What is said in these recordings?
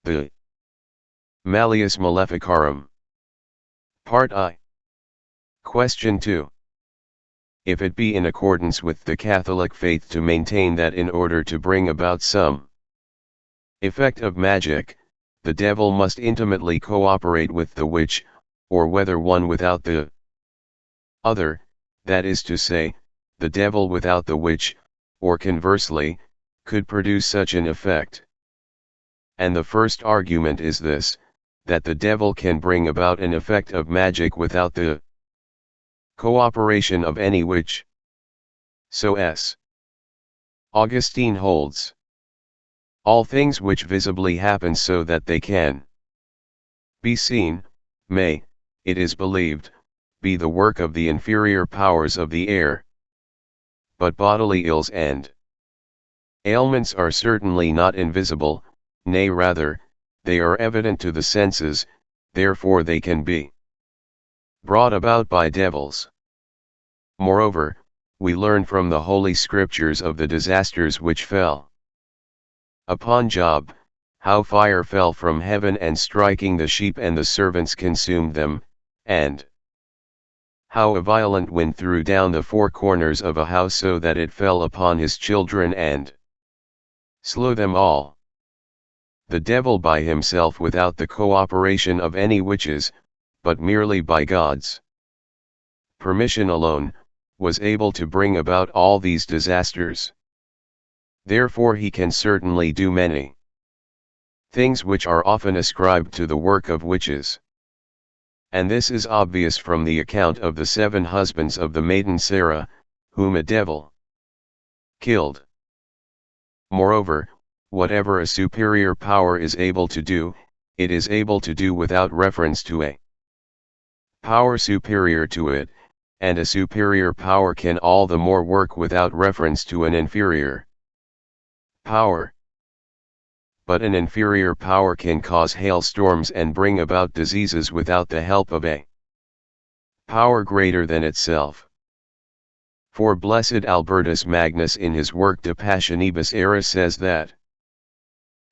The Malleus Maleficarum. Part I. Question 2. If it be in accordance with the Catholic faith to maintain that in order to bring about some effect of magic, the devil must intimately cooperate with the witch, or whether one without the other, that is to say, the devil without the witch, or conversely, could produce such an effect. And the first argument is this, that the devil can bring about an effect of magic without the cooperation of any witch. So S. Augustine holds. All things which visibly happen so that they can be seen, may, it is believed, be the work of the inferior powers of the air. But bodily ills and ailments are certainly not invisible, nay rather, they are evident to the senses, therefore they can be brought about by devils. Moreover, we learn from the Holy Scriptures of the disasters which fell upon Job, how fire fell from heaven and striking the sheep and the servants consumed them, and how a violent wind threw down the four corners of a house so that it fell upon his children and slew them all. The devil by himself without the cooperation of any witches, but merely by God's permission alone, was able to bring about all these disasters. Therefore he can certainly do many things which are often ascribed to the work of witches. And this is obvious from the account of the 7 husbands of the maiden Sarah, whom a devil killed. Moreover, whatever a superior power is able to do, it is able to do without reference to a power superior to it, and a superior power can all the more work without reference to an inferior power. But an inferior power can cause hailstorms and bring about diseases without the help of a power greater than itself. For blessed Albertus Magnus in his work De Passionibus Era says that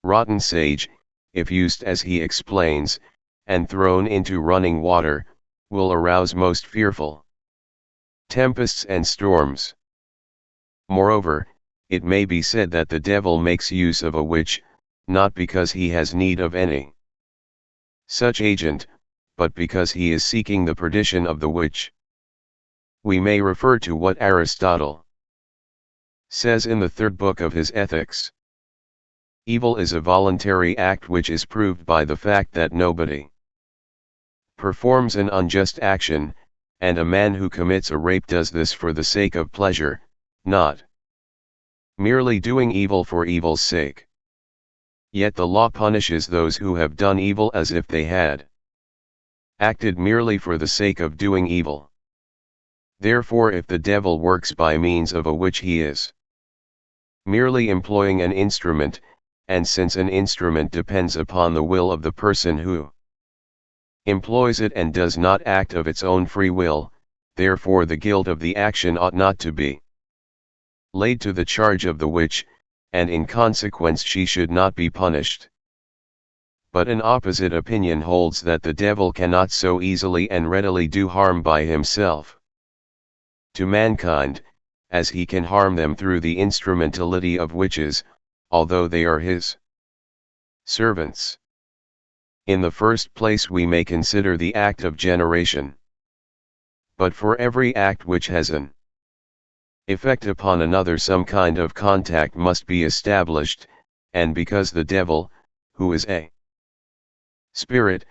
rotten sage, if used as he explains, and thrown into running water, will arouse most fearful tempests and storms. Moreover, it may be said that the devil makes use of a witch, not because he has need of any such agent, but because he is seeking the perdition of the witch. We may refer to what Aristotle says in the 3rd book of his Ethics. Evil is a voluntary act which is proved by the fact that nobody performs an unjust action, and a man who commits a rape does this for the sake of pleasure, not merely doing evil for evil's sake. Yet the law punishes those who have done evil as if they had acted merely for the sake of doing evil. Therefore if the devil works by means of a witch he is merely employing an instrument, and since an instrument depends upon the will of the person who employs it and does not act of its own free will, therefore the guilt of the action ought not to be laid to the charge of the witch, and in consequence she should not be punished. But an opposite opinion holds that the devil cannot so easily and readily do harm by himself to mankind, as he can harm them through the instrumentality of witches, although they are his servants. In the first place we may consider the act of generation. But for every act which has an effect upon another some kind of contact must be established, and because the devil, who is a spirit,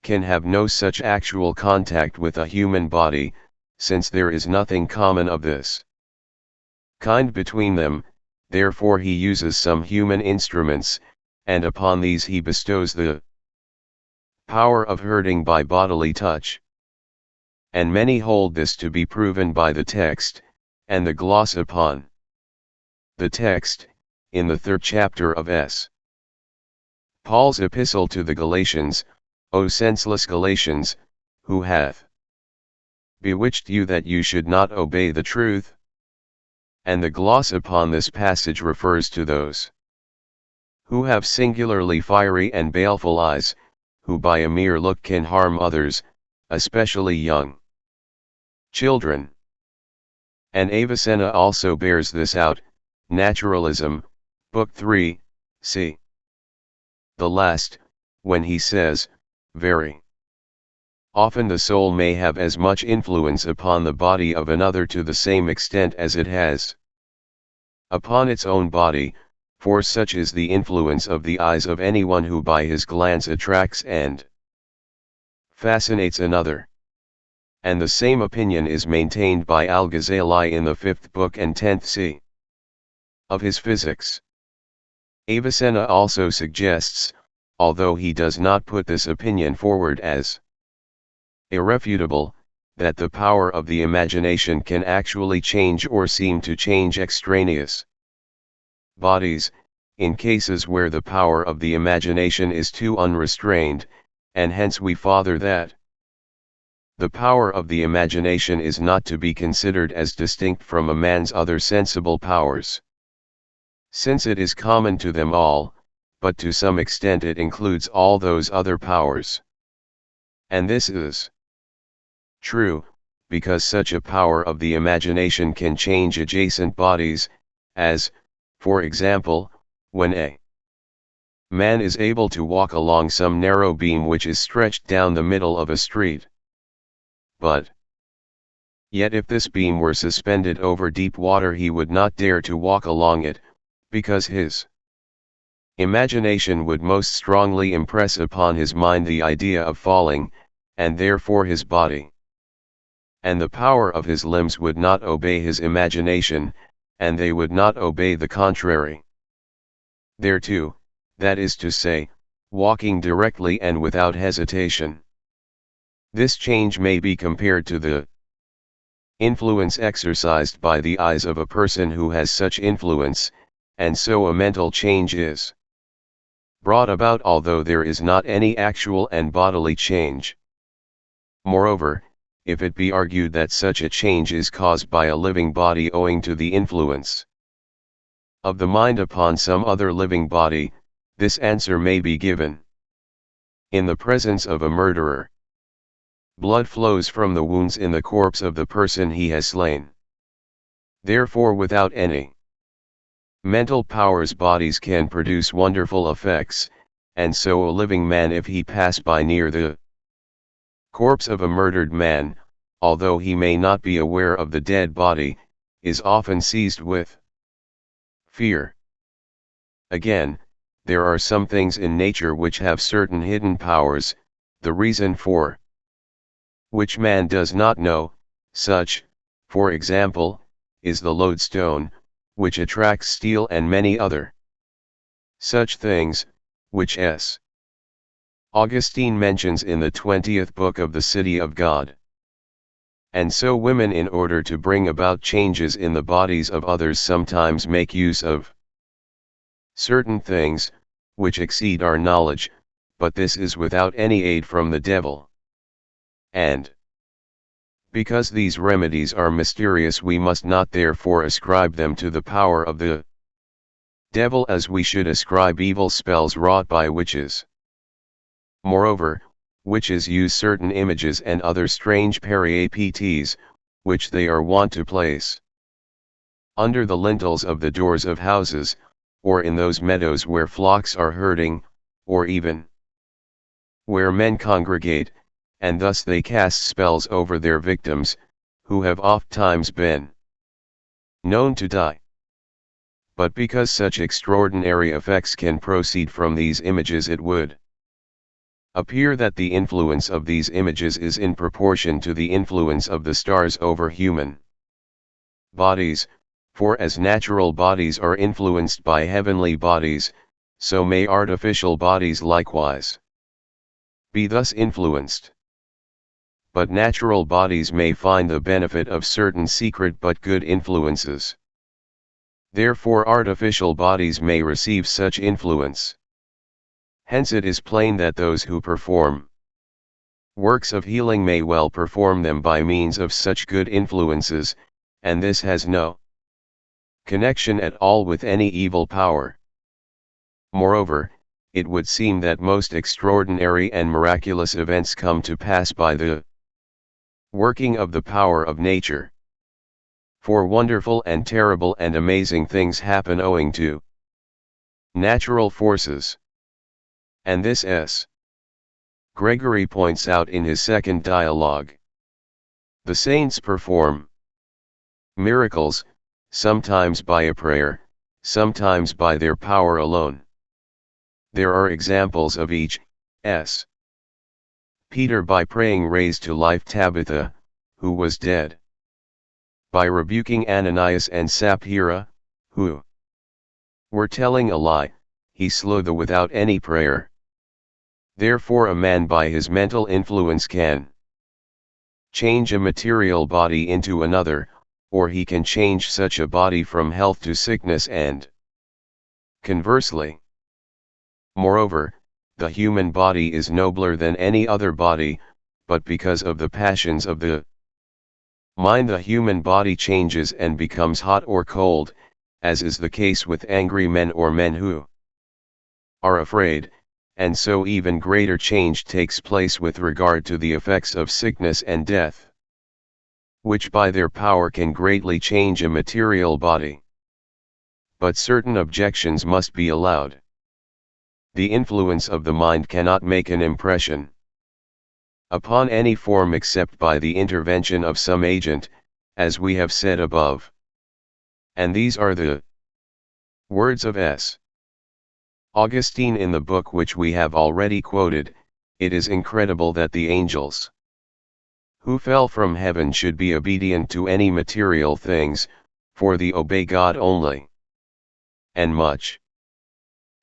can have no such actual contact with a human body, since there is nothing common of this kind between them, therefore he uses some human instruments, and upon these he bestows the power of hurting by bodily touch. And many hold this to be proven by the text, and the gloss upon the text, in the 3rd chapter of S. Paul's epistle to the Galatians. O senseless Galatians, who hath bewitched you that you should not obey the truth? And the gloss upon this passage refers to those who have singularly fiery and baleful eyes, who by a mere look can harm others, especially young children. And Avicenna also bears this out, Naturalism, Book 3, c. the last, when he says, very often the soul may have as much influence upon the body of another to the same extent as it has upon its own body, for such is the influence of the eyes of anyone who by his glance attracts and fascinates another. And the same opinion is maintained by Al-Ghazali in the 5th book and 10th c. of his Physics. Avicenna also suggests, although he does not put this opinion forward as irrefutable, that the power of the imagination can actually change or seem to change extraneous bodies, in cases where the power of the imagination is too unrestrained, and hence we father that the power of the imagination is not to be considered as distinct from a man's other sensible powers, since it is common to them all, but to some extent it includes all those other powers. And this is true, because such a power of the imagination can change adjacent bodies, as, for example, when a man is able to walk along some narrow beam which is stretched down the middle of a street. But yet if this beam were suspended over deep water he would not dare to walk along it, because his imagination would most strongly impress upon his mind the idea of falling, and therefore his body and the power of his limbs would not obey his imagination, and they would not obey the contrary thereto, that is to say, walking directly and without hesitation. This change may be compared to the influence exercised by the eyes of a person who has such influence, and so a mental change is brought about although there is not any actual and bodily change. Moreover, if it be argued that such a change is caused by a living body owing to the influence of the mind upon some other living body, this answer may be given. In the presence of a murderer, blood flows from the wounds in the corpse of the person he has slain. Therefore without any mental powers bodies can produce wonderful effects, and so a living man if he pass by near the corpse of a murdered man, although he may not be aware of the dead body, is often seized with fear. Again, there are some things in nature which have certain hidden powers, the reason for which man does not know, such, for example, is the lodestone, which attracts steel and many other such things, which S. Augustine mentions in the 20th book of the City of God. And so women in order to bring about changes in the bodies of others sometimes make use of certain things, which exceed our knowledge, but this is without any aid from the devil. And because these remedies are mysterious we must not therefore ascribe them to the power of the devil as we should ascribe evil spells wrought by witches. Moreover, witches use certain images and other strange periapets, which they are wont to place under the lintels of the doors of houses, or in those meadows where flocks are herding, or even where men congregate, and thus they cast spells over their victims, who have oft-times been known to die. But because such extraordinary effects can proceed from these images it would appear that the influence of these images is in proportion to the influence of the stars over human bodies, for as natural bodies are influenced by heavenly bodies, so may artificial bodies likewise be thus influenced. But natural bodies may find the benefit of certain secret but good influences. Therefore artificial bodies may receive such influence. Hence it is plain that those who perform works of healing may well perform them by means of such good influences, and this has no connection at all with any evil power. Moreover, it would seem that most extraordinary and miraculous events come to pass by the working of the power of nature. For wonderful and terrible and amazing things happen owing to natural forces. And this S. Gregory points out in his second dialogue. The saints perform miracles, sometimes by a prayer, sometimes by their power alone. There are examples of each. S. Peter by praying raised to life Tabitha, who was dead. By rebuking Ananias and Sapphira, who were telling a lie, he slew them without any prayer. Therefore a man by his mental influence can change a material body into another, or he can change such a body from health to sickness and conversely. Moreover, the human body is nobler than any other body, but because of the passions of the mind the human body changes and becomes hot or cold, as is the case with angry men or men who are afraid, and so even greater change takes place with regard to the effects of sickness and death, which by their power can greatly change a material body. But certain objections must be allowed. The influence of the mind cannot make an impression upon any form except by the intervention of some agent, as we have said above. And these are the words of S. Augustine in the book which we have already quoted. It is incredible that the angels who fell from heaven should be obedient to any material things, for they obey God only. And much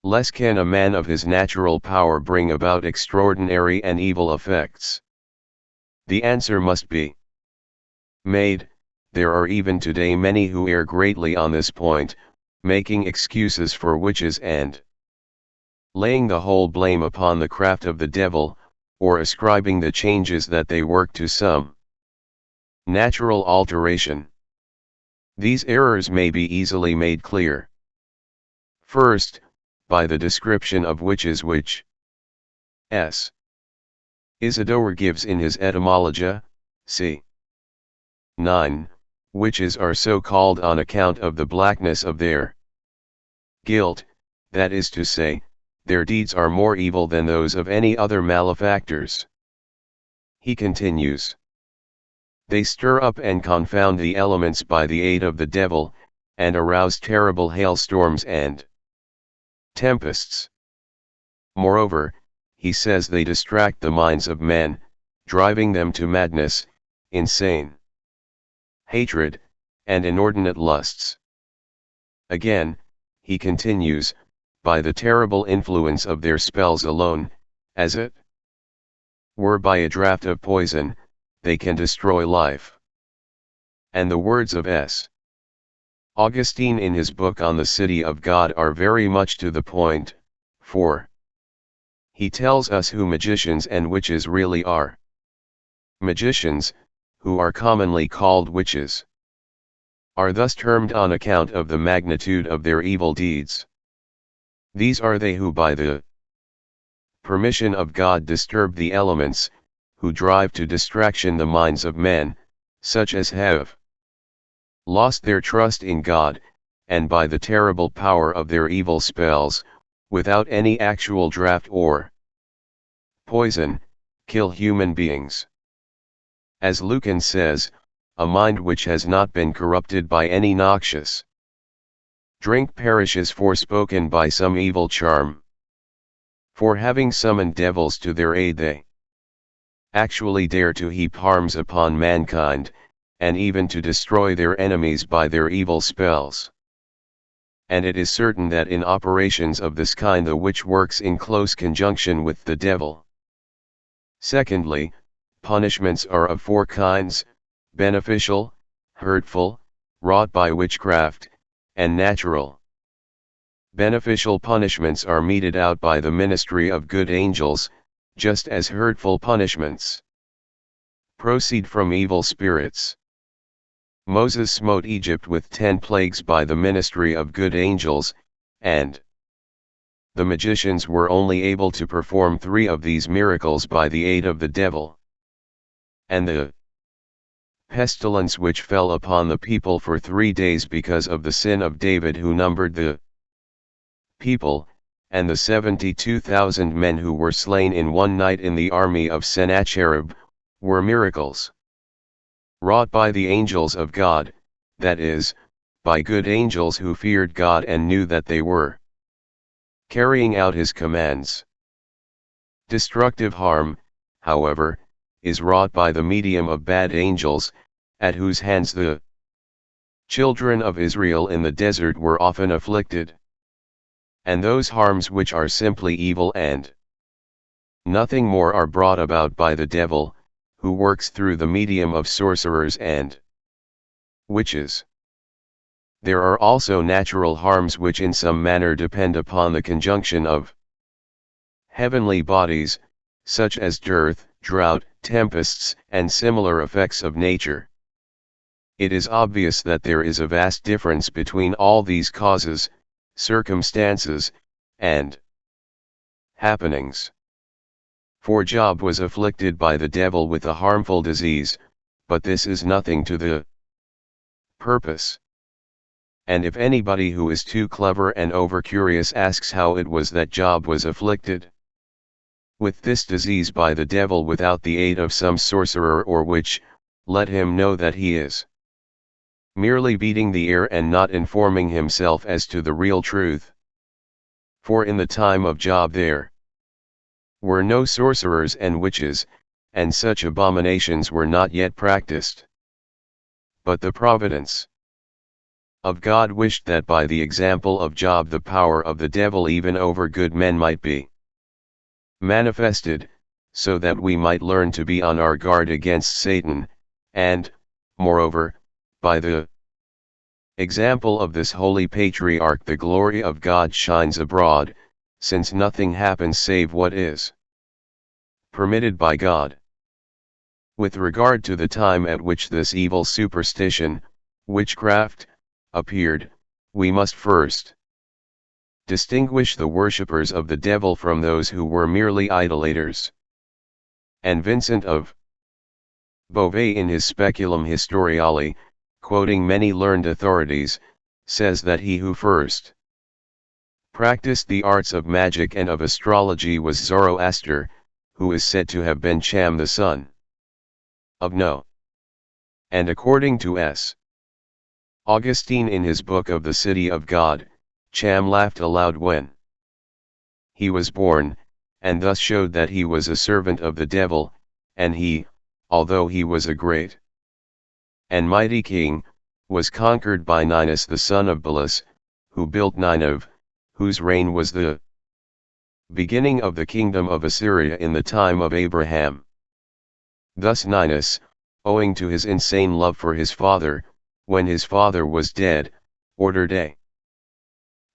less can a man of his natural power bring about extraordinary and evil effects. The answer must be made. There are even today many who err greatly on this point, making excuses for witches and laying the whole blame upon the craft of the devil, or ascribing the changes that they work to some natural alteration. These errors may be easily made clear. First, by the description of witches which S. Isidore gives in his Etymologia, c. 9, witches are so called on account of the blackness of their guilt, that is to say, their deeds are more evil than those of any other malefactors. He continues. They stir up and confound the elements by the aid of the devil, and arouse terrible hailstorms and tempests. Moreover, he says they distract the minds of men, driving them to madness, insane hatred, and inordinate lusts. Again, he continues, by the terrible influence of their spells alone, as it were by a draught of poison, they can destroy life. And the words of S. Augustine in his book on the City of God are very much to the point, for he tells us who magicians and witches really are. Magicians, who are commonly called witches, are thus termed on account of the magnitude of their evil deeds. These are they who by the permission of God disturb the elements, who drive to distraction the minds of men, such as have lost their trust in God, and by the terrible power of their evil spells, without any actual draught or poison, kill human beings. As Lucan says, a mind which has not been corrupted by any noxious drink perishes forspoken by some evil charm. For having summoned devils to their aid they actually dare to heap harms upon mankind, and even to destroy their enemies by their evil spells. And it is certain that in operations of this kind the witch works in close conjunction with the devil. Secondly, punishments are of four kinds: beneficial, hurtful, wrought by witchcraft, and natural. Beneficial punishments are meted out by the ministry of good angels, just as hurtful punishments proceed from evil spirits. Moses smote Egypt with 10 plagues by the ministry of good angels, and the magicians were only able to perform 3 of these miracles by the aid of the devil. And the pestilence which fell upon the people for 3 days because of the sin of David, who numbered the people, and the 72,000 men who were slain in one night in the army of Sennacherib, were miracles wrought by the angels of God, that is, by good angels who feared God and knew that they were carrying out his commands. Destructive harm, however, is wrought by the medium of bad angels, at whose hands the children of Israel in the desert were often afflicted. And those harms which are simply evil and nothing more are brought about by the devil, who works through the medium of sorcerers and witches. There are also natural harms which in some manner depend upon the conjunction of heavenly bodies, such as dearth, drought, tempests, and similar effects of nature. It is obvious that there is a vast difference between all these causes, circumstances, and happenings. For Job was afflicted by the devil with a harmful disease, but this is nothing to the purpose. And if anybody who is too clever and over-curious asks how it was that Job was afflicted with this disease by the devil without the aid of some sorcerer or witch, let him know that he is merely beating the air and not informing himself as to the real truth. For in the time of Job there were no sorcerers and witches, and such abominations were not yet practiced. But the providence of God wished that by the example of Job the power of the devil even over good men might be manifested, so that we might learn to be on our guard against Satan, and, moreover, by the example of this holy patriarch the glory of God shines abroad, since nothing happens save what is permitted by God. With regard to the time at which this evil superstition, witchcraft, appeared, we must first distinguish the worshippers of the devil from those who were merely idolaters. And Vincent of Beauvais in his Speculum Historiale, quoting many learned authorities, says that he who first practiced the arts of magic and of astrology was Zoroaster, who is said to have been Cham the son of No. And according to S. Augustine in his book of the City of God, Cham laughed aloud when he was born, and thus showed that he was a servant of the devil, and he, although he was a great and mighty king, was conquered by Ninus the son of Belus, who built Nineveh, whose reign was the beginning of the kingdom of Assyria in the time of Abraham. Thus Ninus, owing to his insane love for his father, when his father was dead, ordered a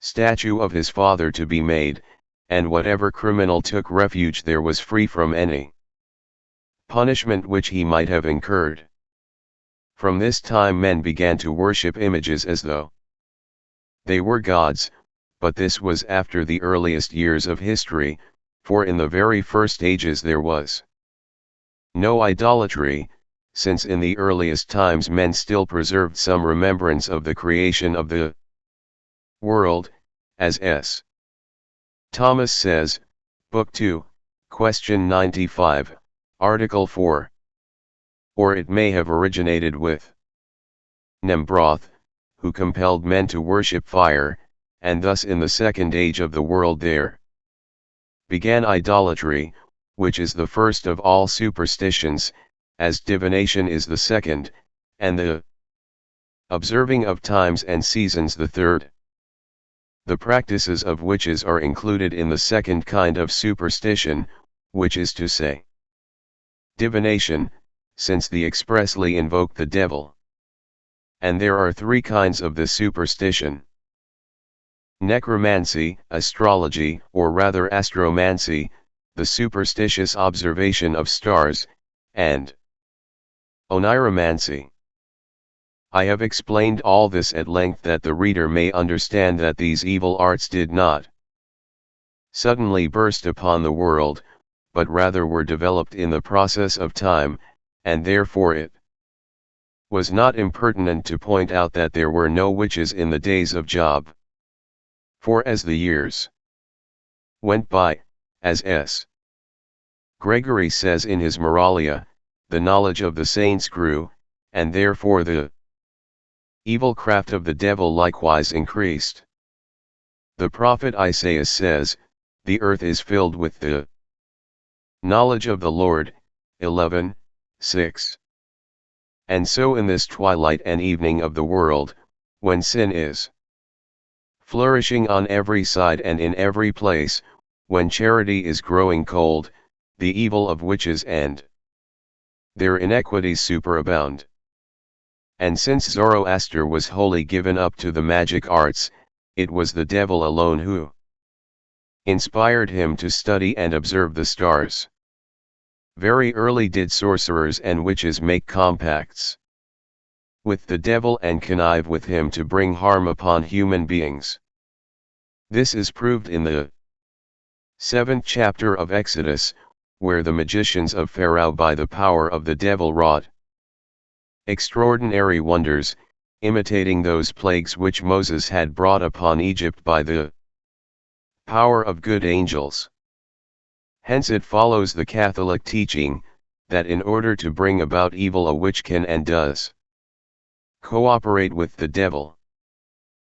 statue of his father to be made, and whatever criminal took refuge there was free from any punishment which he might have incurred. From this time men began to worship images as though they were gods, but this was after the earliest years of history, for in the very first ages there was no idolatry, since in the earliest times men still preserved some remembrance of the creation of the world, as S. Thomas says, Book 2, Question 95, Article 4. Or it may have originated with Nembroth, who compelled men to worship fire, and thus in the second age of the world there began idolatry, which is the first of all superstitions, as divination is the second, and the observing of times and seasons the third. The practices of witches are included in the second kind of superstition, which is to say, divination, since they expressly invoke the devil. And there are 3 kinds of this superstition: necromancy, astrology, or rather astromancy, the superstitious observation of stars, and oniromancy. I have explained all this at length that the reader may understand that these evil arts did not suddenly burst upon the world, but rather were developed in the process of time, and therefore it was not impertinent to point out that there were no witches in the days of Job. For as the years went by, as S. Gregory says in his Moralia, the knowledge of the saints grew, and therefore the evil craft of the devil likewise increased. The prophet Isaiah says, the earth is filled with the knowledge of the Lord, 11:6. And so in this twilight and evening of the world, when sin is flourishing on every side and in every place, when charity is growing cold, the evil of witches and their iniquities superabound. And since Zoroaster was wholly given up to the magic arts, it was the devil alone who inspired him to study and observe the stars. Very early did sorcerers and witches make compacts with the devil and connive with him to bring harm upon human beings. This is proved in the 7th chapter of Exodus, where the magicians of Pharaoh by the power of the devil wrought extraordinary wonders, imitating those plagues which Moses had brought upon Egypt by the power of good angels. Hence it follows the Catholic teaching, that in order to bring about evil a witch can and does cooperate with the devil.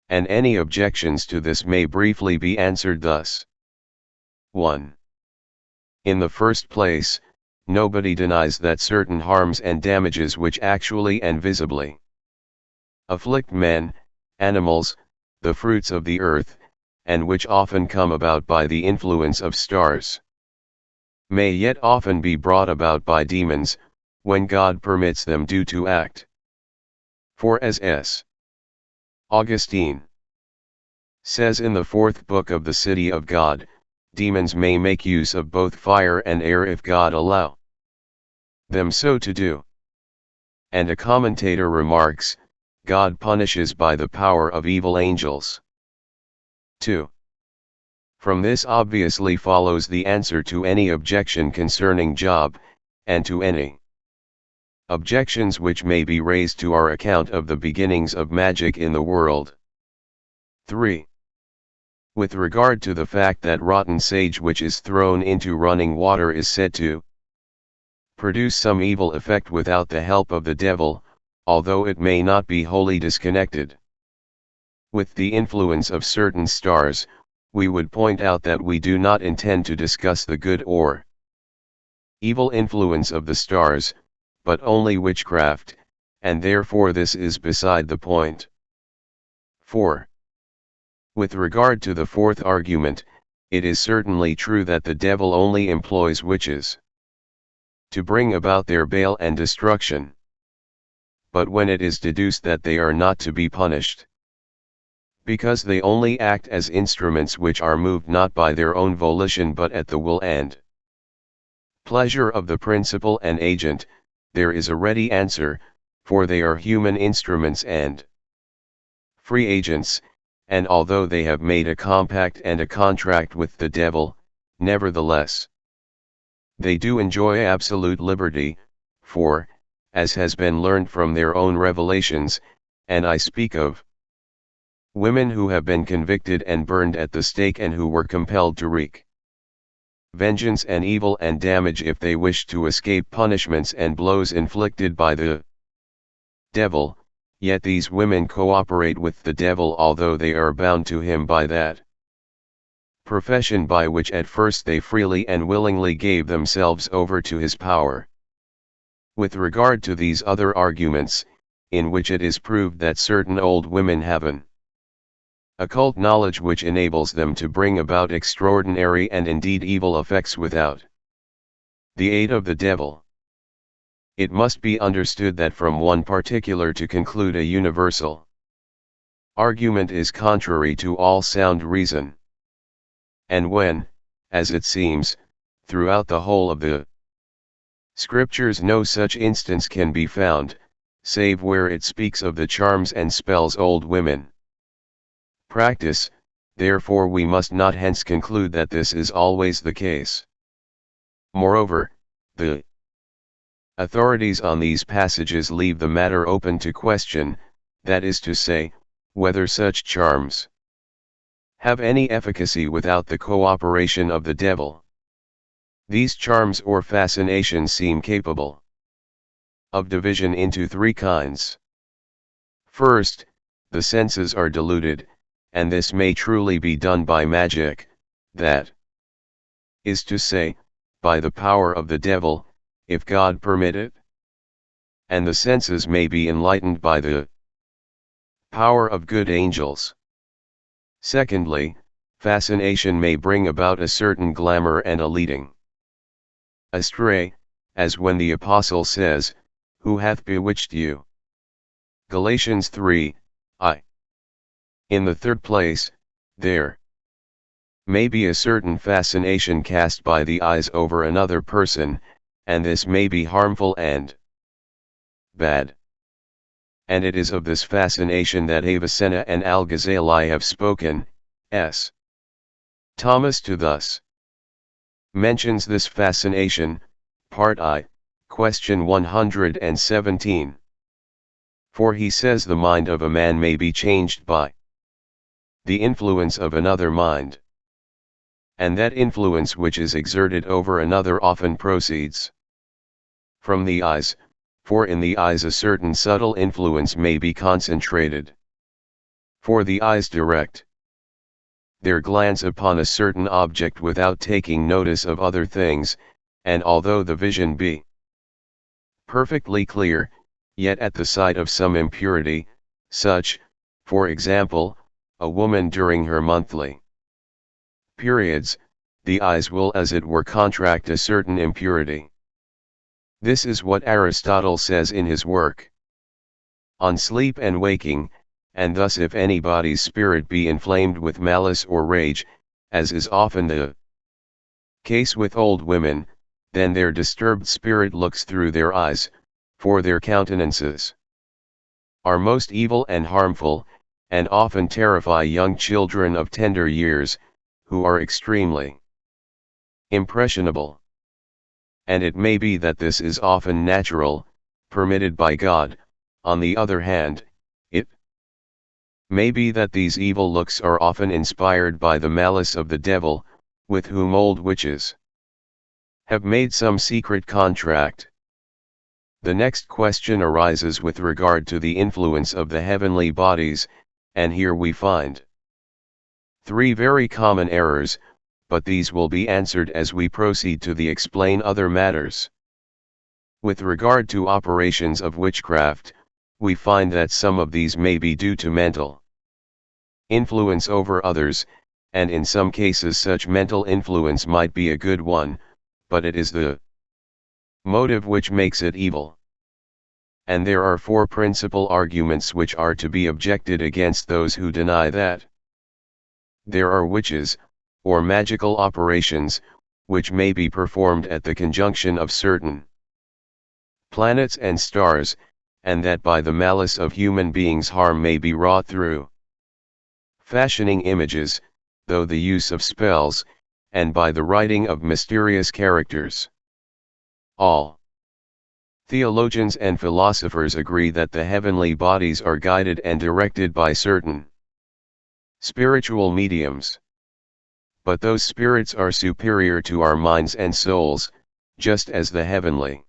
And any objections to this may briefly be answered thus. 1. In the first place, nobody denies that certain harms and damages which actually and visibly afflict men, animals, the fruits of the earth, and which often come about by the influence of stars, may yet often be brought about by demons, when God permits them to act. For as S. Augustine says in the 4th book of the City of God, demons may make use of both fire and air if God allow them so to do. And a commentator remarks, God punishes by the power of evil angels. 2. From this obviously follows the answer to any objection concerning Job, and to any objections which may be raised to our account of the beginnings of magic in the world. 3. With regard to the fact that rotten sage which is thrown into running water is said to produce some evil effect without the help of the devil, although it may not be wholly disconnected with the influence of certain stars, we would point out that we do not intend to discuss the good or evil influence of the stars, but only witchcraft, and therefore this is beside the point. 4. With regard to the fourth argument, it is certainly true that the devil only employs witches to bring about their bale and destruction. But when it is deduced that they are not to be punished, because they only act as instruments which are moved not by their own volition but at the will and pleasure of the principal and agent, there is a ready answer, for they are human instruments and free agents, and although they have made a compact and a contract with the devil, nevertheless they do enjoy absolute liberty, for, as has been learned from their own revelations, and I speak of women who have been convicted and burned at the stake and who were compelled to wreak vengeance and evil and damage if they wished to escape punishments and blows inflicted by the devil, yet these women cooperate with the devil although they are bound to him by that profession by which at first they freely and willingly gave themselves over to his power. With regard to these other arguments, in which it is proved that certain old women have an occult knowledge which enables them to bring about extraordinary and indeed evil effects without the aid of the devil, it must be understood that from one particular to conclude a universal argument is contrary to all sound reason. And when, as it seems, throughout the whole of the Scriptures no such instance can be found, save where it speaks of the charms and spells old women practice, therefore we must not hence conclude that this is always the case. Moreover, the authorities on these passages leave the matter open to question, that is to say, whether such charms have any efficacy without the cooperation of the devil. These charms or fascinations seem capable of division into three kinds. First, the senses are deluded, and this may truly be done by magic, that is to say, by the power of the devil, if God permit it. And the senses may be enlightened by the power of good angels. Secondly, fascination may bring about a certain glamour and a leading astray, as when the apostle says, "Who hath bewitched you?" Galatians 3:I. In the third place, there may be a certain fascination cast by the eyes over another person, and this may be harmful and bad. And it is of this fascination that Avicenna and Al-Ghazali have spoken. S. Thomas to thus mentions this fascination, Part I, question 117. For he says the mind of a man may be changed by the influence of another mind, and that influence which is exerted over another often proceeds from the eyes, for in the eyes a certain subtle influence may be concentrated. For the eyes direct their glance upon a certain object without taking notice of other things, and although the vision be perfectly clear, yet at the sight of some impurity, such, for example, a woman during her monthly periods, the eyes will as it were contract a certain impurity. This is what Aristotle says in his work on Sleep and Waking, and thus if anybody's spirit be inflamed with malice or rage, as is often the case with old women, then their disturbed spirit looks through their eyes, for their countenances are most evil and harmful, and often terrify young children of tender years, who are extremely impressionable. And it may be that this is often natural, permitted by God. On the other hand, it may be that these evil looks are often inspired by the malice of the devil, with whom old witches have made some secret contract. The next question arises with regard to the influence of the heavenly bodies, and here we find three very common errors, but these will be answered as we proceed to explain other matters. With regard to operations of witchcraft, we find that some of these may be due to mental influence over others, and in some cases such mental influence might be a good one, but it is the motive which makes it evil. And there are four principal arguments which are to be objected against those who deny that there are witches, or magical operations, which may be performed at the conjunction of certain planets and stars, and that by the malice of human beings harm may be wrought through fashioning images, though the use of spells, and by the writing of mysterious characters. All theologians and philosophers agree that the heavenly bodies are guided and directed by certain spiritual mediums. But those spirits are superior to our minds and souls, just as the heavenly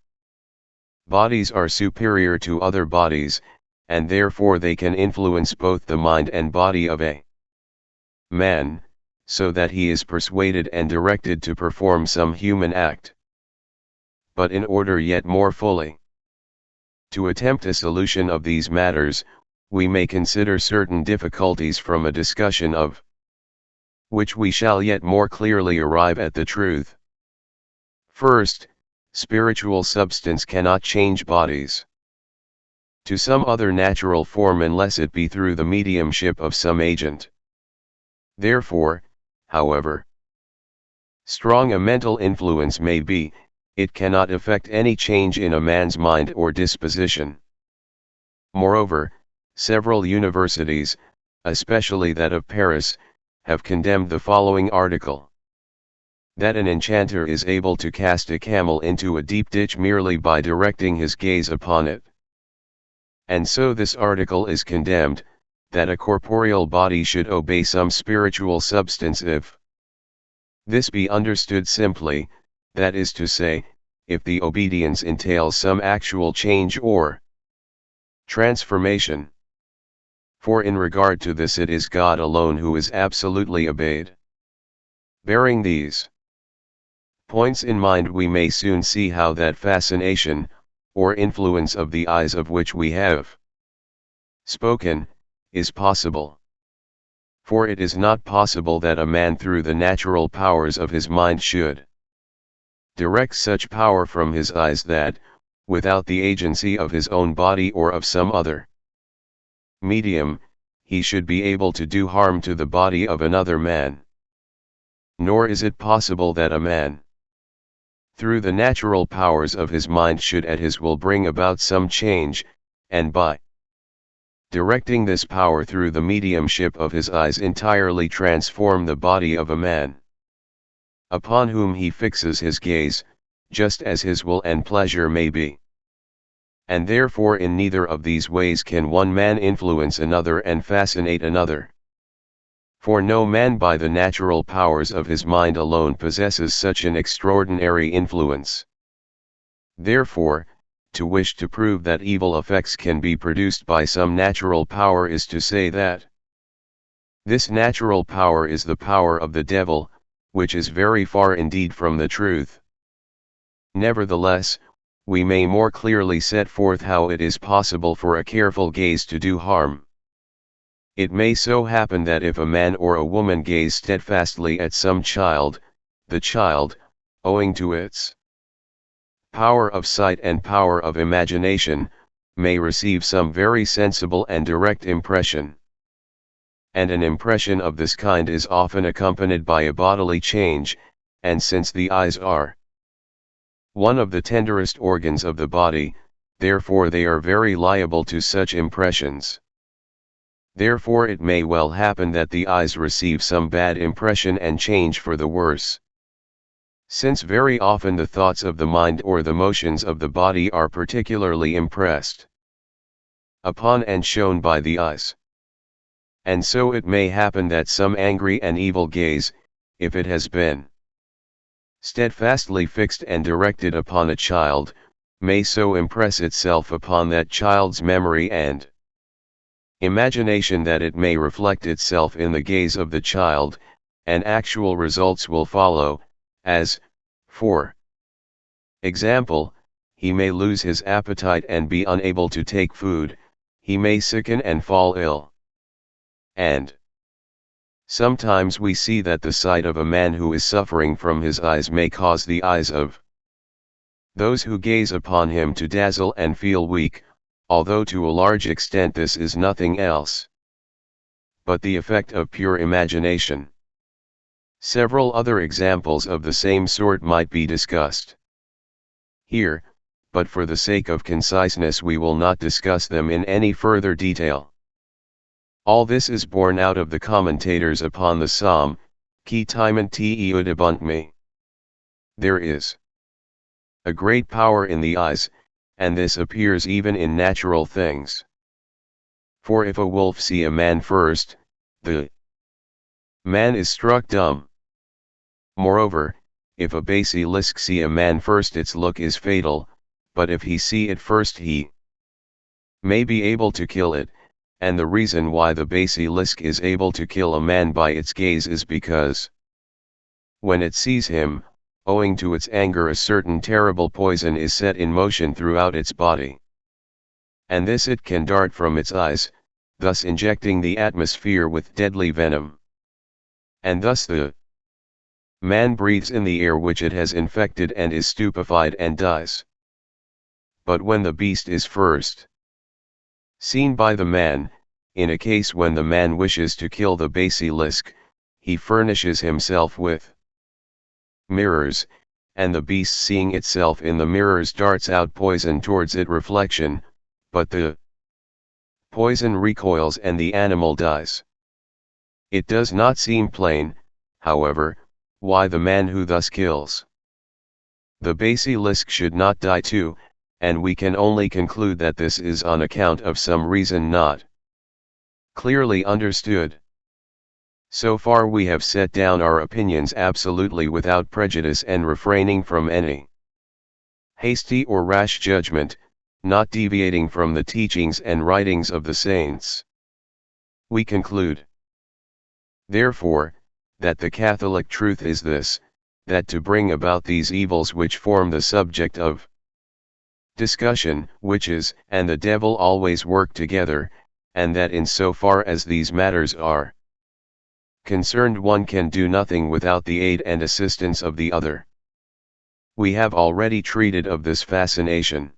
bodies are superior to other bodies, and therefore they can influence both the mind and body of a man, so that he is persuaded and directed to perform some human act. But in order yet more fully to attempt a solution of these matters, we may consider certain difficulties from a discussion of which we shall yet more clearly arrive at the truth. First, spiritual substance cannot change bodies to some other natural form unless it be through the mediumship of some agent. Therefore, however strong a mental influence may be, it cannot effect any change in a man's mind or disposition. Moreover, several universities, especially that of Paris, have condemned the following article: that an enchanter is able to cast a camel into a deep ditch merely by directing his gaze upon it. And so this article is condemned, that a corporeal body should obey some spiritual substance if this be understood simply, that is to say, if the obedience entails some actual change or transformation. For in regard to this it is God alone who is absolutely obeyed. Bearing these points in mind, we may soon see how that fascination, or influence of the eyes of which we have spoken, is possible. For it is not possible that a man through the natural powers of his mind should direct such power from his eyes that, without the agency of his own body or of some other medium, he should be able to do harm to the body of another man. Nor is it possible that a man, through the natural powers of his mind, should at his will bring about some change, and by directing this power through the mediumship of his eyes entirely transform the body of a man, upon whom he fixes his gaze, just as his will and pleasure may be. And therefore in neither of these ways can one man influence another and fascinate another. For no man by the natural powers of his mind alone possesses such an extraordinary influence. Therefore, to wish to prove that evil effects can be produced by some natural power is to say that this natural power is the power of the devil, which is very far indeed from the truth. Nevertheless, we may more clearly set forth how it is possible for a careful gaze to do harm. It may so happen that if a man or a woman gaze steadfastly at some child, the child, owing to its power of sight and power of imagination, may receive some very sensible and direct impression. And an impression of this kind is often accompanied by a bodily change, and since the eyes are one of the tenderest organs of the body, therefore they are very liable to such impressions. Therefore it may well happen that the eyes receive some bad impression and change for the worse. Since very often the thoughts of the mind or the motions of the body are particularly impressed upon and shown by the eyes. And so it may happen that some angry and evil gaze, if it has been steadfastly fixed and directed upon a child, may so impress itself upon that child's memory and imagination that it may reflect itself in the gaze of the child, and actual results will follow, as, for example, he may lose his appetite and be unable to take food, he may sicken and fall ill. And sometimes we see that the sight of a man who is suffering from his eyes may cause the eyes of those who gaze upon him to dazzle and feel weak, although to a large extent this is nothing else but the effect of pure imagination. Several other examples of the same sort might be discussed here, but for the sake of conciseness we will not discuss them in any further detail. All this is borne out of the commentators upon the psalm, Qui timant te AUDIOBOOK me. There is a great power in the eyes, and this appears even in natural things. For if a wolf see a man first, the man is struck dumb. Moreover, if a basilisk see a man first, its look is fatal, but if he see it first he may be able to kill it, and the reason why the basilisk is able to kill a man by its gaze is because when it sees him, owing to its anger a certain terrible poison is set in motion throughout its body. And this it can dart from its eyes, thus injecting the atmosphere with deadly venom. And thus the man breathes in the air which it has infected and is stupefied and dies. But when the beast is first seen by the man, in a case when the man wishes to kill the basilisk, he furnishes himself with mirrors, and the beast seeing itself in the mirrors darts out poison towards its reflection, but the poison recoils and the animal dies. It does not seem plain, however, why the man who thus kills the basilisk should not die too, and we can only conclude that this is on account of some reason not clearly understood. So far we have set down our opinions absolutely without prejudice and refraining from any hasty or rash judgment, not deviating from the teachings and writings of the saints. We conclude, therefore, that the Catholic truth is this, that to bring about these evils which form the subject of discussion, witches and the devil always work together, and that in so far as these matters are concerned one can do nothing without the aid and assistance of the other. We have already treated of this fascination.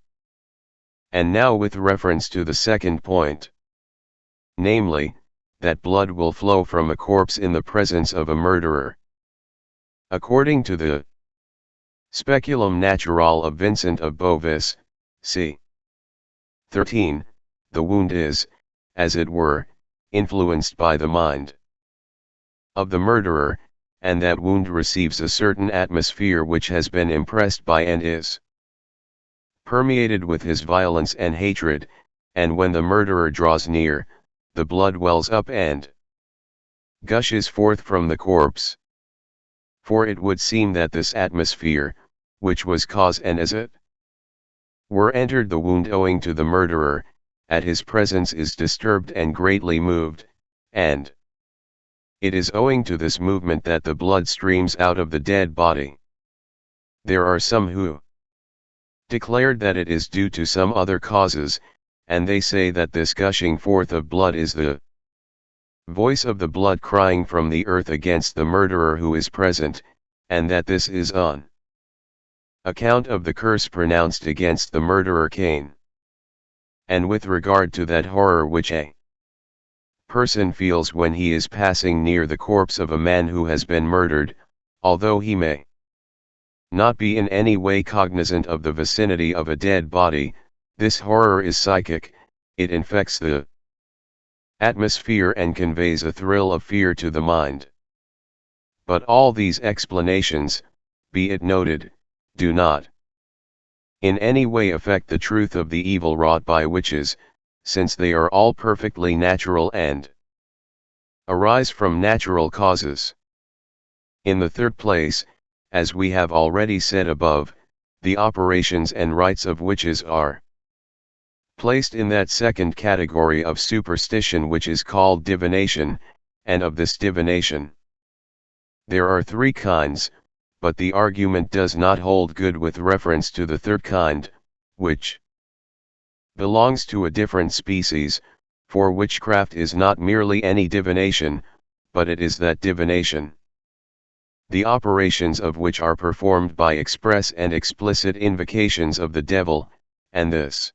And now with reference to the second point, namely, that blood will flow from a corpse in the presence of a murderer. According to the Speculum Naturale of Vincent of Bovis, c. 13, the wound is, as it were, influenced by the mind of the murderer, and that wound receives a certain atmosphere which has been impressed by and is permeated with his violence and hatred, and when the murderer draws near, the blood wells up and gushes forth from the corpse. For it would seem that this atmosphere, which was cause and as it were entered the wound owing to the murderer, at his presence is disturbed and greatly moved, and it is owing to this movement that the blood streams out of the dead body. There are some who declared that it is due to some other causes, and they say that this gushing forth of blood is the voice of the blood crying from the earth against the murderer who is present, and that this is on account of the curse pronounced against the murderer Cain. And with regard to that horror which a person feels when he is passing near the corpse of a man who has been murdered, although he may not be in any way cognizant of the vicinity of a dead body, this horror is psychic, it infects the atmosphere and conveys a thrill of fear to the mind. But all these explanations, be it noted, do not in any way affect the truth of the evil wrought by witches, since they are all perfectly natural and arise from natural causes. In the third place, as we have already said above, the operations and rites of witches are placed in that second category of superstition which is called divination, and of this divination there are three kinds, but the argument does not hold good with reference to the third kind, which belongs to a different species, for witchcraft is not merely any divination, but it is that divination, the operations of which are performed by express and explicit invocations of the devil, and this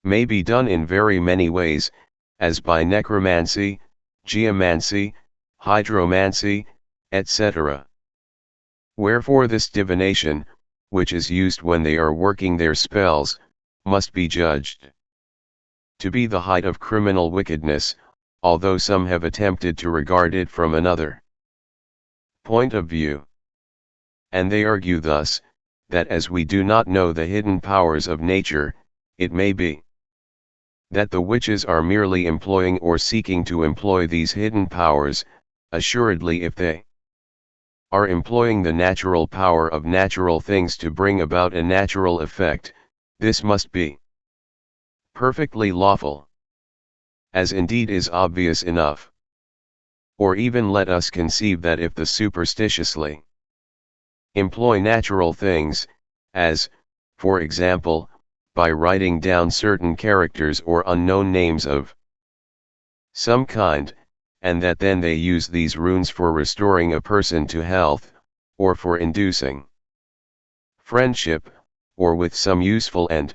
may be done in very many ways, as by necromancy, geomancy, hydromancy, etc. Wherefore this divination, which is used when they are working their spells, must be judged to be the height of criminal wickedness, although some have attempted to regard it from another point of view. And they argue thus, that as we do not know the hidden powers of nature, it may be that the witches are merely employing or seeking to employ these hidden powers. Assuredly, if they are employing the natural power of natural things to bring about a natural effect, this must be perfectly lawful, as indeed is obvious enough. Or even let us conceive that if the superstitiously employ natural things, as, for example, by writing down certain characters or unknown names of some kind, and that then they use these runes for restoring a person to health, or for inducing friendship, or with some useful end,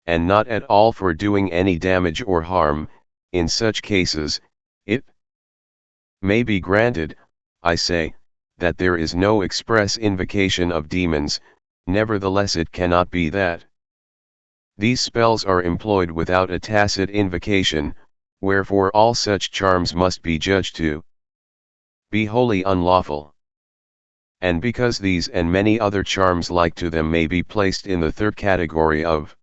and not at all for doing any damage or harm, in such cases, it may be granted, I say, that there is no express invocation of demons, nevertheless it cannot be that these spells are employed without a tacit invocation, wherefore all such charms must be judged to be wholly unlawful. And because these and many other charms like to them may be placed in the third category of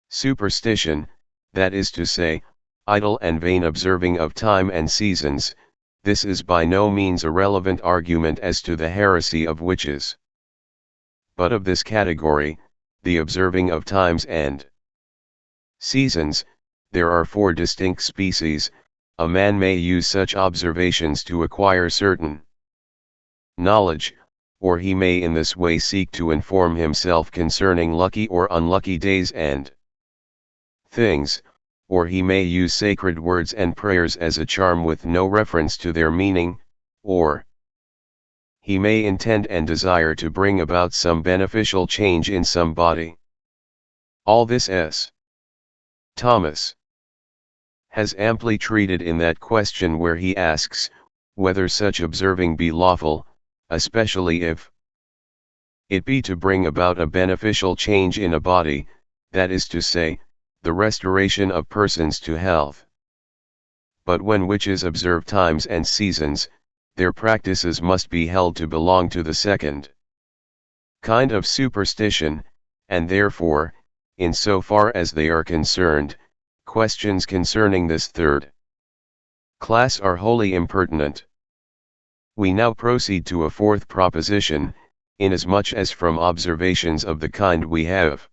superstition, that is to say, idle and vain observing of time and seasons, this is by no means a relevant argument as to the heresy of witches. But of this category, the observing of times and seasons, there are 4 distinct species. A man may use such observations to acquire certain knowledge, or he may in this way seek to inform himself concerning lucky or unlucky days and things, or he may use sacred words and prayers as a charm with no reference to their meaning, or he may intend and desire to bring about some beneficial change in some body. All this S. Thomas has amply treated in that question where he asks, whether such observing be lawful, especially if it be to bring about a beneficial change in a body, that is to say, the restoration of persons to health. But when witches observe times and seasons, their practices must be held to belong to the second kind of superstition, and therefore, in so far as they are concerned, questions concerning this third class are wholly impertinent. We now proceed to a 4th proposition, inasmuch as from observations of the kind we have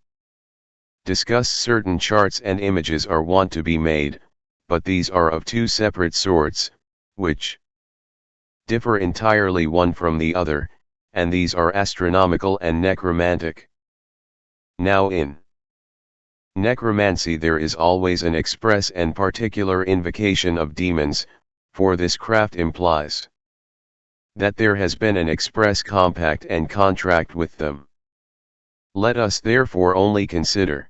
discussed certain charts and images are wont to be made, but these are of 2 separate sorts, which differ entirely one from the other, and these are astronomical and necromantic. Now in necromancy there is always an express and particular invocation of demons, for this craft implies that there has been an express compact and contract with them. Let us therefore only consider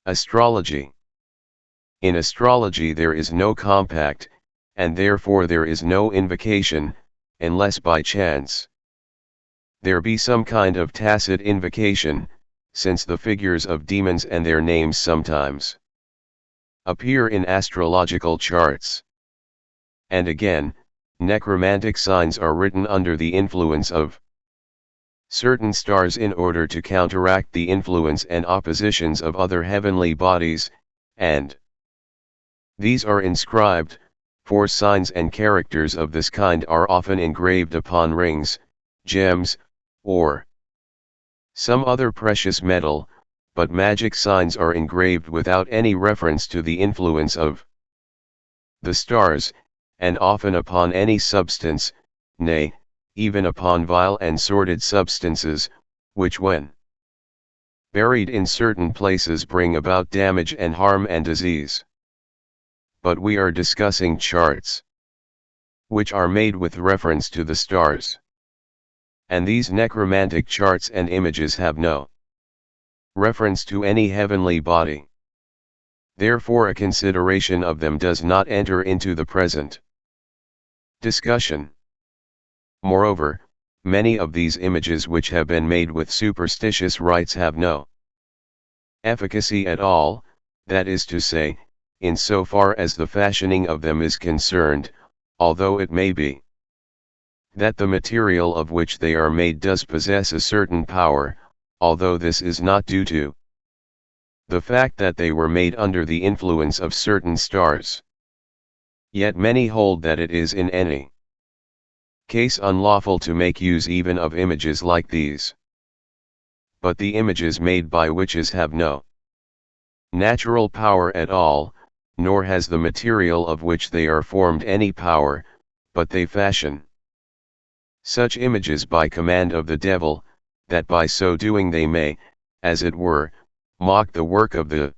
astrology. In astrology there is no compact, and therefore there is no invocation, unless by chance there be some kind of tacit invocation, since the figures of demons and their names sometimes appear in astrological charts. And again, necromantic signs are written under the influence of certain stars in order to counteract the influence and oppositions of other heavenly bodies, and these are inscribed, for signs and characters of this kind are often engraved upon rings, gems, or some other precious metal, but magic signs are engraved without any reference to the influence of the stars, and often upon any substance, nay, even upon vile and sordid substances, which when buried in certain places bring about damage and harm and disease. But we are discussing charts, which are made with reference to the stars. And these necromantic charts and images have no reference to any heavenly body. Therefore a consideration of them does not enter into the present discussion. Moreover, many of these images which have been made with superstitious rites have no efficacy at all, that is to say, in so far as the fashioning of them is concerned, although it may be that the material of which they are made does possess a certain power, although this is not due to the fact that they were made under the influence of certain stars. Yet many hold that it is in any case unlawful to make use even of images like these. But the images made by witches have no natural power at all, nor has the material of which they are formed any power, but they fashion such images by command of the devil, that by so doing they may, as it were, mock the work of the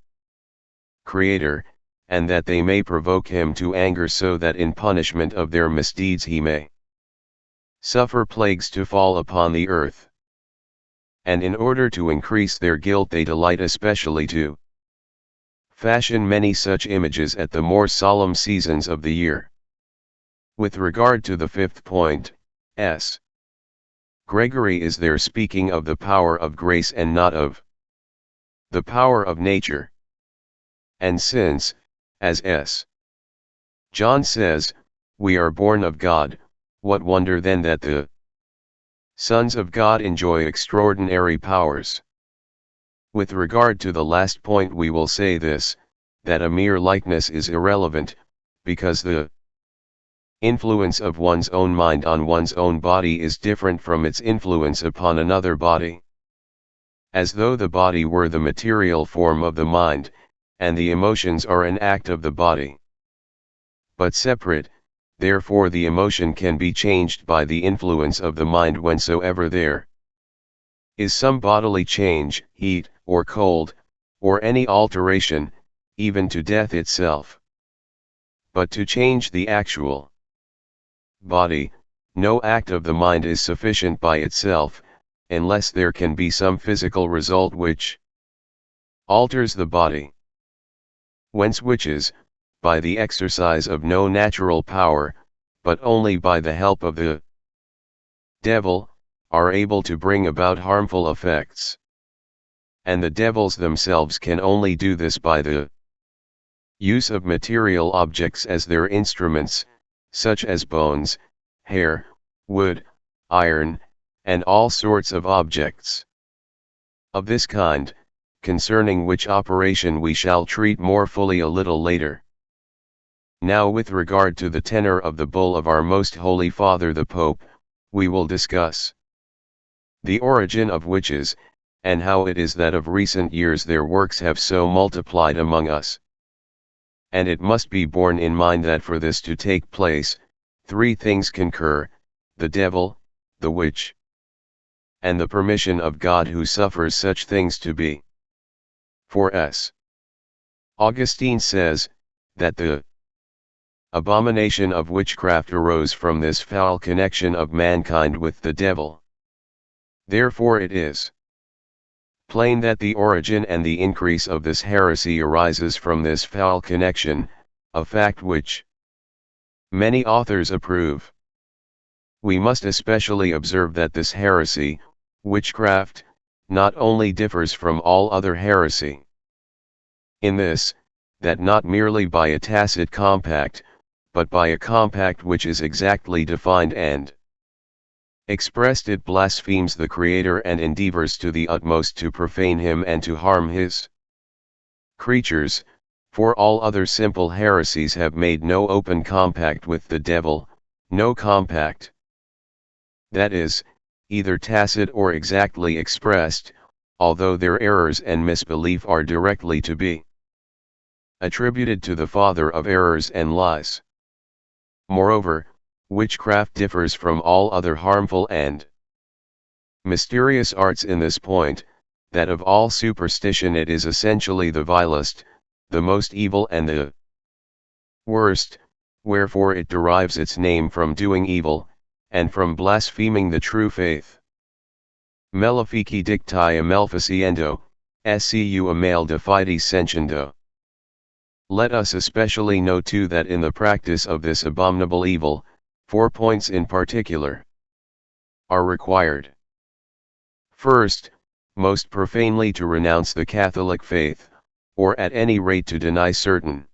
Creator, and that they may provoke him to anger so that in punishment of their misdeeds he may suffer plagues to fall upon the earth. And in order to increase their guilt they delight especially to fashion many such images at the more solemn seasons of the year. With regard to the 5th point, S. Gregory is there speaking of the power of grace and not of the power of nature. And since, as S. John says, we are born of God, what wonder then that the sons of God enjoy extraordinary powers? With regard to the last point we will say this, that a mere likeness is irrelevant, because the influence of one's own mind on one's own body is different from its influence upon another body. As though the body were the material form of the mind, and the emotions are an act of the body. But separate, therefore the emotion can be changed by the influence of the mind whensoever there is some bodily change, heat, or cold, or any alteration, even to death itself. But to change the actual body, no act of the mind is sufficient by itself, unless there can be some physical result which alters the body. Whence witches, by the exercise of no natural power, but only by the help of the devil, are able to bring about harmful effects. And the devils themselves can only do this by the use of material objects as their instruments, such as bones, hair, wood, iron, and all sorts of objects of this kind, concerning which operation we shall treat more fully a little later. Now with regard to the tenor of the bull of our most holy Father the Pope, we will discuss the origin of witches, and how it is that of recent years their works have so multiplied among us. And it must be borne in mind that for this to take place, three things concur: the devil, the witch, and the permission of God who suffers such things to be. For S. Augustine says, that the abomination of witchcraft arose from this foul connection of mankind with the devil. Therefore it is plain that the origin and the increase of this heresy arises from this foul connection, a fact which many authors approve. We must especially observe that this heresy, witchcraft, not only differs from all other heresy in this, that not merely by a tacit compact, but by a compact which is exactly defined and expressed, it blasphemes the Creator and endeavors to the utmost to profane him and to harm his creatures, for all other simple heresies have made no open compact with the devil, no compact, that is, either tacit or exactly expressed, although their errors and misbelief are directly to be attributed to the father of errors and lies. Moreover, witchcraft differs from all other harmful and mysterious arts in this point, that of all superstition it is essentially the vilest, the most evil and the worst, wherefore it derives its name from doing evil, and from blaspheming the true faith. Malefici dicti amalficiendo, scu a male de fide sentiendo. Let us especially know too that in the practice of this abominable evil, 4 points in particular are required. First, most profanely to renounce the Catholic faith, or at any rate to deny certain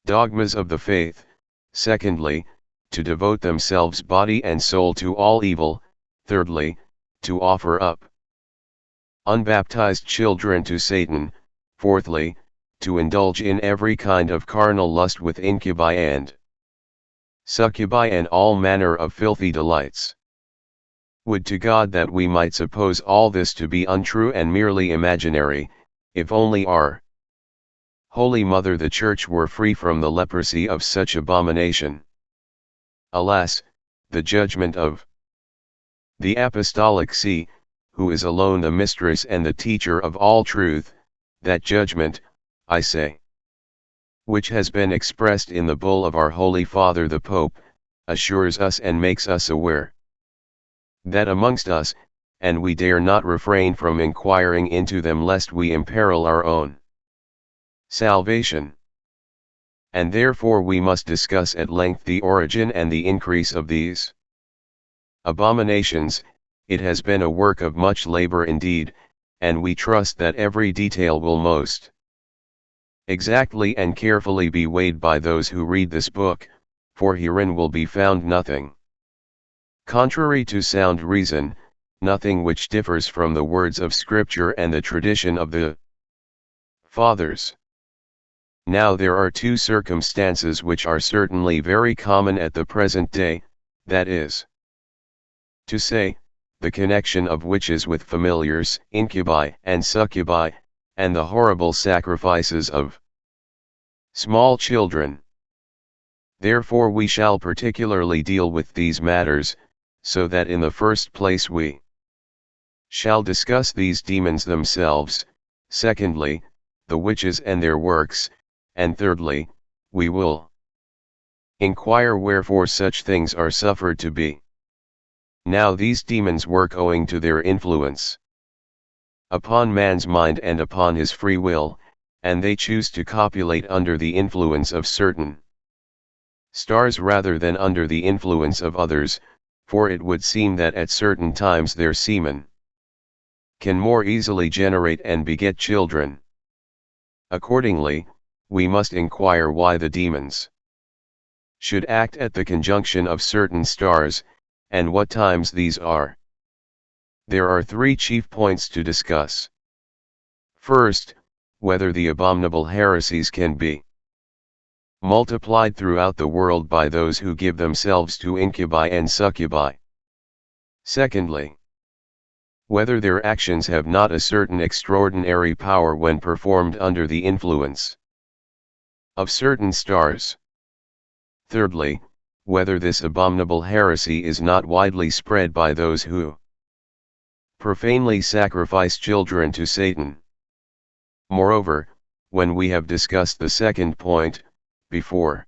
dogmas of the faith. Secondly, to devote themselves body and soul to all evil. Thirdly, to offer up unbaptized children to Satan. Fourthly, to indulge in every kind of carnal lust with incubi and succubi and all manner of filthy delights. Would to God that we might suppose all this to be untrue and merely imaginary, if only our Holy Mother the Church were free from the leprosy of such abomination. Alas, the judgment of the Apostolic See, who is alone the mistress and the teacher of all truth, that judgment, I say, which has been expressed in the bull of our Holy Father the Pope, assures us and makes us aware that amongst us, and we dare not refrain from inquiring into them lest we imperil our own salvation. And therefore we must discuss at length the origin and the increase of these abominations. It has been a work of much labor indeed, and we trust that every detail will most exactly and carefully be weighed by those who read this book, for herein will be found nothing contrary to sound reason, nothing which differs from the words of Scripture and the tradition of the fathers. Now there are two circumstances which are certainly very common at the present day, that is to say, the connection of witches with familiars, incubi and succubi, and the horrible sacrifices of small children. Therefore we shall particularly deal with these matters, so that in the first place we shall discuss these demons themselves, secondly, the witches and their works, and thirdly, we will inquire wherefore such things are suffered to be. Now these demons work owing to their influence upon man's mind and upon his free will, and they choose to copulate under the influence of certain stars rather than under the influence of others, for it would seem that at certain times their semen can more easily generate and beget children. Accordingly, we must inquire why the demons should act at the conjunction of certain stars, and what times these are. There are three chief points to discuss. First, whether the abominable heresies can be multiplied throughout the world by those who give themselves to incubi and succubi. Secondly, whether their actions have not a certain extraordinary power when performed under the influence of certain stars. Thirdly, whether this abominable heresy is not widely spread by those who profanely sacrifice children to Satan. Moreover, when we have discussed the second point, before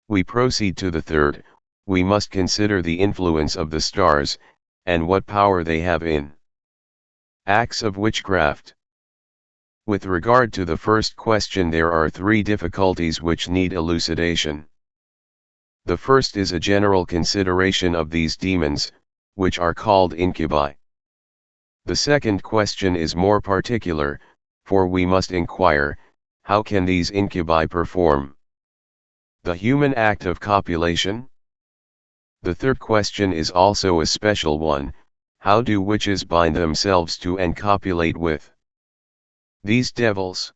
we proceed to the third, we must consider the influence of the stars, and what power they have in acts of witchcraft. With regard to the first question, there are three difficulties which need elucidation. The first is a general consideration of these demons, which are called incubi. The second question is more particular, for we must inquire, how can these incubi perform the human act of copulation? The third question is also a special one, how do witches bind themselves to and copulate with these devils?